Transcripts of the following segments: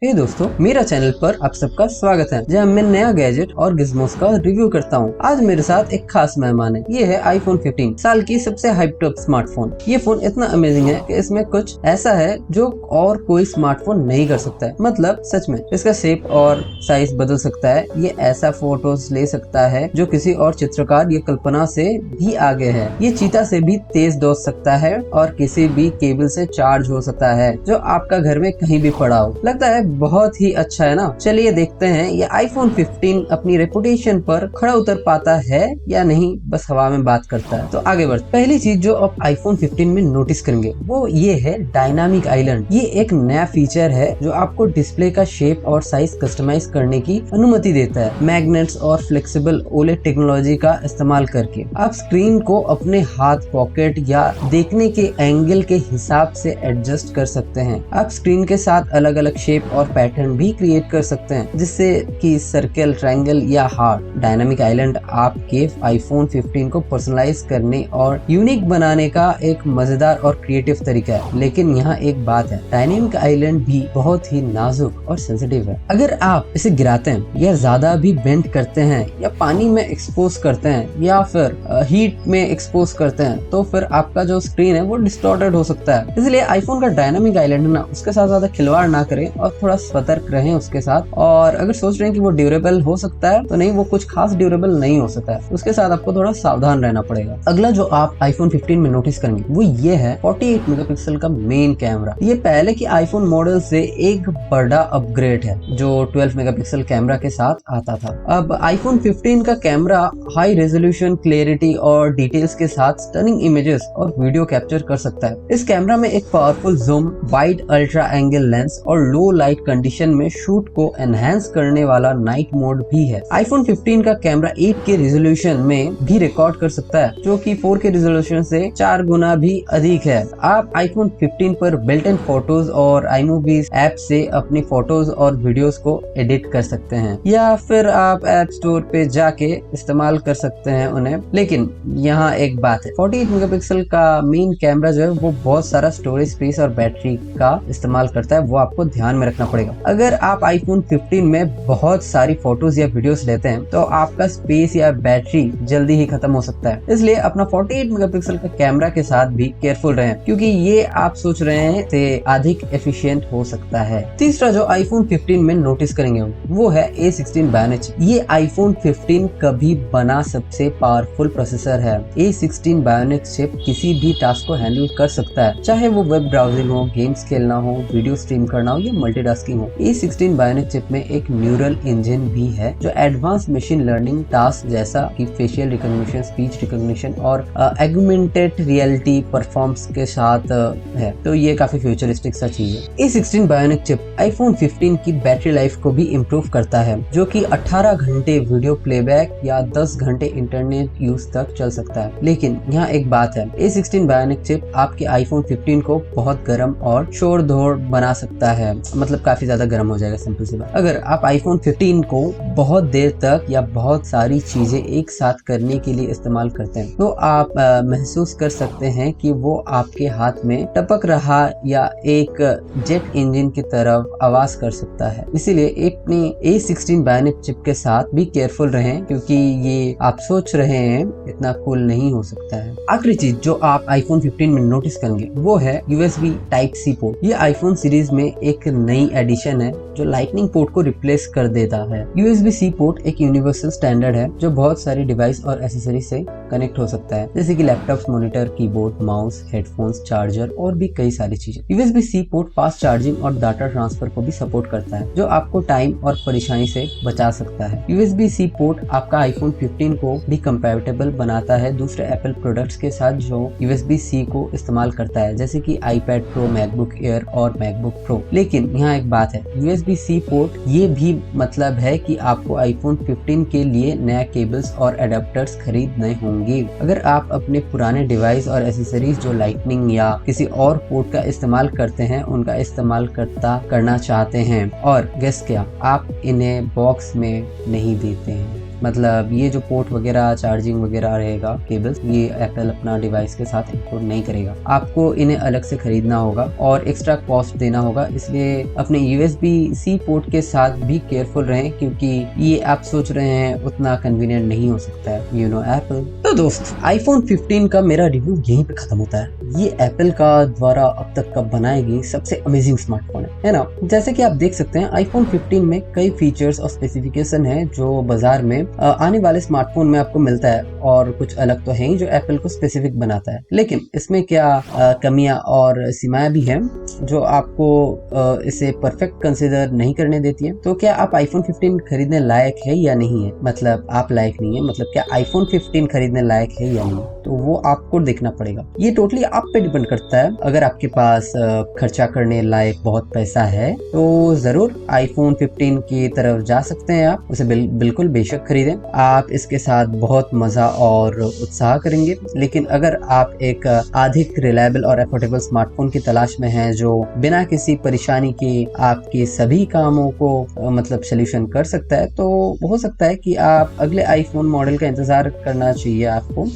दोस्तों, मेरा चैनल पर आप सबका स्वागत है, जहां मैं नया गैजेट और गिज़मोस का रिव्यू करता हूं। आज मेरे साथ एक खास मेहमान है। ये है iPhone 15, साल की सबसे हाइप्ड अप स्मार्टफोन। ये फोन इतना अमेजिंग है कि इसमें कुछ ऐसा है जो और कोई स्मार्टफोन नहीं कर सकता है। मतलब सच में इसका शेप और साइज बदल सकता है। ये ऐसा फोटोज ले सकता है जो किसी और चित्रकार या कल्पना से भी आगे है। ये चीता से भी तेज दौड़ सकता है और किसी भी केबल से चार्ज हो सकता है जो आपका घर में कहीं भी पड़ा हो। लगता है बहुत ही अच्छा है ना। चलिए देखते हैं ये iPhone 15 अपनी रेपुटेशन पर खड़ा उतर पाता है या नहीं, बस हवा में बात करता है। तो आगे बढ़। पहली चीज जो आप iPhone 15 में नोटिस करेंगे वो ये है डायनामिक आइलैंड। ये एक नया फीचर है जो आपको डिस्प्ले का शेप और साइज कस्टमाइज करने की अनुमति देता है। मैग्नेट्स और फ्लेक्सिबल OLED टेक्नोलॉजी का इस्तेमाल करके आप स्क्रीन को अपने हाथ, पॉकेट या देखने के एंगल के हिसाब से एडजस्ट कर सकते हैं। आप स्क्रीन के साथ अलग अलग शेप और पैटर्न भी क्रिएट कर सकते हैं, जिससे कि सर्कल, ट्रायंगल या हार्ट। डायनामिक आइलैंड आपके iPhone 15 को पर्सनलाइज करने और यूनिक बनाने का एक मजेदार और क्रिएटिव तरीका है। लेकिन यहाँ एक बात है, डायनामिक आइलैंड भी बहुत ही नाजुक और सेंसिटिव है। अगर आप इसे गिराते हैं या ज्यादा भी बेंड करते हैं या पानी में एक्सपोज करते हैं या फिर हीट में एक्सपोज करते हैं, तो फिर आपका जो स्क्रीन है वो डिस्टॉर्टेड हो सकता है। इसलिए आईफोन का डायनामिक आइलैंड ना, उसके साथ ज्यादा खिलवाड़ ना करें और थोड़ा सतर्क रहें उसके साथ। और अगर सोच रहे हैं कि वो ड्यूरेबल हो सकता है, तो नहीं, वो कुछ खास ड्यूरेबल नहीं हो सकता है। उसके साथ आपको थोड़ा सावधान रहना पड़ेगा। अगला जो आप iPhone 15 में नोटिस करेंगे वो ये है 48 मेगापिक्सल का मेन कैमरा। ये पहले की iPhone मॉडल से एक बड़ा अपग्रेड है जो 12 मेगापिक्सल कैमरा के साथ आता था। अब iPhone 15 का कैमरा हाई रेजोल्यूशन, क्लियरिटी और डिटेल्स के साथ स्टनिंग इमेजेस और वीडियो कैप्चर कर सकता है। इस कैमरा में एक powerful zoom, wide ultra angle lens और लो लाइट कंडीशन में शूट को एनहांस करने वाला नाइट मोड भी है। iPhone 15 का कैमरा 8K रेजोल्यूशन में भी रिकॉर्ड कर सकता है, जो कि 4K रेजोल्यूशन से 4 गुना भी अधिक है। आप iPhone 15 पर बिल्ट इन फोटोज और iMovie ऐप से अपनी फोटोज और वीडियोस को एडिट कर सकते हैं, या फिर आप ऐप स्टोर पे जाके इस्तेमाल कर सकते हैं उन्हें। लेकिन यहाँ एक बात है, 48 मेगापिक्सल का मेन कैमरा जो है वो बहुत सारा स्टोरेज स्पेस और बैटरी का इस्तेमाल करता है, वो आपको ध्यान में रखना पड़ेगा। अगर आप iPhone 15 में बहुत सारी फोटोज या वीडियोस लेते हैं तो आपका स्पेस या बैटरी जल्दी ही खत्म हो सकता है। इसलिए अपना 48 मेगापिक्सल का कैमरा के साथ भी केयरफुल रहें, क्योंकि ये आप सोच रहे हैं से अधिक एफिशिएंट हो सकता है। तीसरा जो iPhone 15 में नोटिस करेंगे वो है A16 Bionic चिप। ये iPhone 15 कभी बना सबसे पावरफुल प्रोसेसर है। A16 Bionic चिप किसी भी टास्क को हैंडल कर सकता है, चाहे वो वेब ब्राउजिंग हो, गेम्स खेलना हो, वीडियो स्ट्रीम करना हो या मल्टीटास्किंग हो। A16 Bionic चिप में एक न्यूरल इंजन भी है जो एडवांस मशीन लर्निंग टास्क जैसा कि फेशियल रिकॉग्निशन, स्पीच रिकॉग्निशन और ऑगमेंटेड रियलिटी परफॉर्म्स के साथ है। तो ये काफी फ्यूचरिस्टिक सा चीज है। A16 Bionic चिप iPhone 15 की बैटरी लाइफ को भी इम्प्रूव करता है, जो कि 18 घंटे वीडियो प्लेबैक या 10 घंटे इंटरनेट यूज तक चल सकता है। लेकिन यहाँ एक बात है, A16 Bionic चिप आपके iPhone 15 को बहुत गर्म और शोर धोर बना सकता है। मतलब काफी ज्यादा गर्म हो जाएगा, सिंपल सी बात। अगर आप iPhone 15 को बहुत देर तक या बहुत सारी चीजें एक साथ करने के लिए इस्तेमाल करते हैं, तो आप महसूस कर सकते हैं कि वो आपके हाथ में टपक रहा या एक जेट इंजन की तरफ आवाज कर सकता है। इसीलिए अपनी A16 Bionic चिप के साथ भी केयरफुल रहें, क्योंकि ये आप सोच रहे हैं इतना कूल नहीं हो सकता है। आखिरी चीज जो आप iPhone 15 में नोटिस करेंगे वो है USB Type-C पोर्ट। ये iPhone सीरीज में एक नई एडिशन है जो लाइटनिंग पोर्ट को रिप्लेस कर देता है। USB-C पोर्ट एक यूनिवर्सल स्टैंडर्ड है जो बहुत सारी डिवाइस और एसेसरी से कनेक्ट हो सकता है, जैसे कि laptop, monitor, keyboard, mouse, headphones, charger और भी कई सारी चीजें। USB-C पोर्ट फास्ट चार्जिंग और डाटा ट्रांसफर को भी सपोर्ट करता है, जो आपको टाइम और परेशानी से बचा सकता है। USB-C पोर्ट आपका iPhone 15 को भी कंपैटिबल बनाता है दूसरे एप्पल प्रोडक्ट्स के साथ जो USB-C को इस्तेमाल करता है, जैसे कि iPad Pro, MacBook Air और MacBook Pro। लेकिन यहाँ एक बात है, USB-C पोर्ट ये भी मतलब है कि आपको iPhone 15 के लिए नया केबल्स और एडाप्टर्स खरीदने होंगे। अगर आप अपने पुराने डिवाइस और एसेसरीज जो लाइटनिंग या किसी और पोर्ट का इस्तेमाल करते हैं उनका इस्तेमाल करना चाहते हैं, और गेस क्या, आप इन्हें बॉक्स में नहीं देते हैं। मतलब ये जो पोर्ट वगैरह, चार्जिंग वगैरह रहेगा, केबल्स, ये एप्पल अपना डिवाइस के साथ इंपोर्ट नहीं करेगा। आपको इन्हें अलग से खरीदना होगा और एक्स्ट्रा कॉस्ट देना होगा। इसलिए अपने USB-C पोर्ट के साथ भी केयरफुल रहें, क्योंकि ये आप सोच रहे हैं उतना कन्वीनियंट नहीं हो सकता है, यू नो एप्पल। तो दोस्त, iPhone 15 का मेरा रिव्यू यहीं पे खत्म होता है। ये एप्पल का द्वारा अब तक का बनाएगी सबसे अमेजिंग स्मार्टफोन है ना। जैसे कि आप देख सकते हैं iPhone 15 में कई फीचर्स और स्पेसिफिकेशन है जो बाजार में आने वाले स्मार्टफोन में आपको मिलता है, और कुछ अलग तो है ही जो एप्पल को स्पेसिफिक बनाता है। लेकिन इसमें क्या कमियां और सीमाएं भी हैं जो आपको इसे परफेक्ट कंसिडर नहीं करने देती है। तो क्या आप iPhone 15 खरीदने लायक है या नहीं है, मतलब आप लायक नहीं है, मतलब क्या iPhone 15 खरीदने लायक है या नहीं, तो वो आपको देखना पड़ेगा। ये टोटली आप पे डिपेंड करता है। अगर आपके पास खर्चा करने लायक बहुत पैसा है तो जरूर iPhone 15 की तरफ जा सकते हैं। आप उसे बिल्कुल बेशक खरीदें, आप इसके साथ बहुत मजा और उत्साह करेंगे। लेकिन अगर आप एक अधिक रिलायबल और अफोर्डेबल स्मार्टफोन की तलाश में हैं जो बिना किसी परेशानी के आपके सभी कामों को मतलब सोल्यूशन कर सकता है, तो हो सकता है कि आप अगले आईफोन मॉडल का इंतजार करना चाहिए आपको।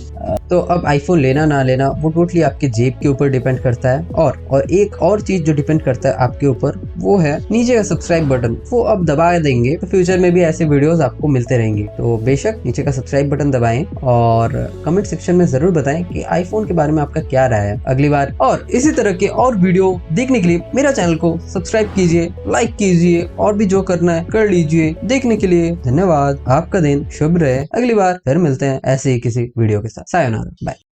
तो अब आईफोन लेना ना लेना वो टोटली आपके जेब के ऊपर डिपेंड करता है। और एक और चीज जो डिपेंड करता है आपके ऊपर, वो है नीचे का सब्सक्राइब बटन। वो अब दबा देंगे तो फ्यूचर में भी ऐसे वीडियोस आपको मिलते रहेंगे। तो बेशक नीचे का सब्सक्राइब बटन दबाएं और कमेंट सेक्शन में जरूर बताएं कि आईफोन के बारे में आपका क्या राय है अगली बार। और इसी तरह के और वीडियो देखने के लिए मेरा चैनल को सब्सक्राइब कीजिए, लाइक कीजिए, और भी जो करना है कर लीजिए। देखने के लिए धन्यवाद। आपका दिन शुभ रहे। अगली बार फिर मिलते हैं ऐसे ही किसी वीडियो के साथ। सायोनारा, बाय।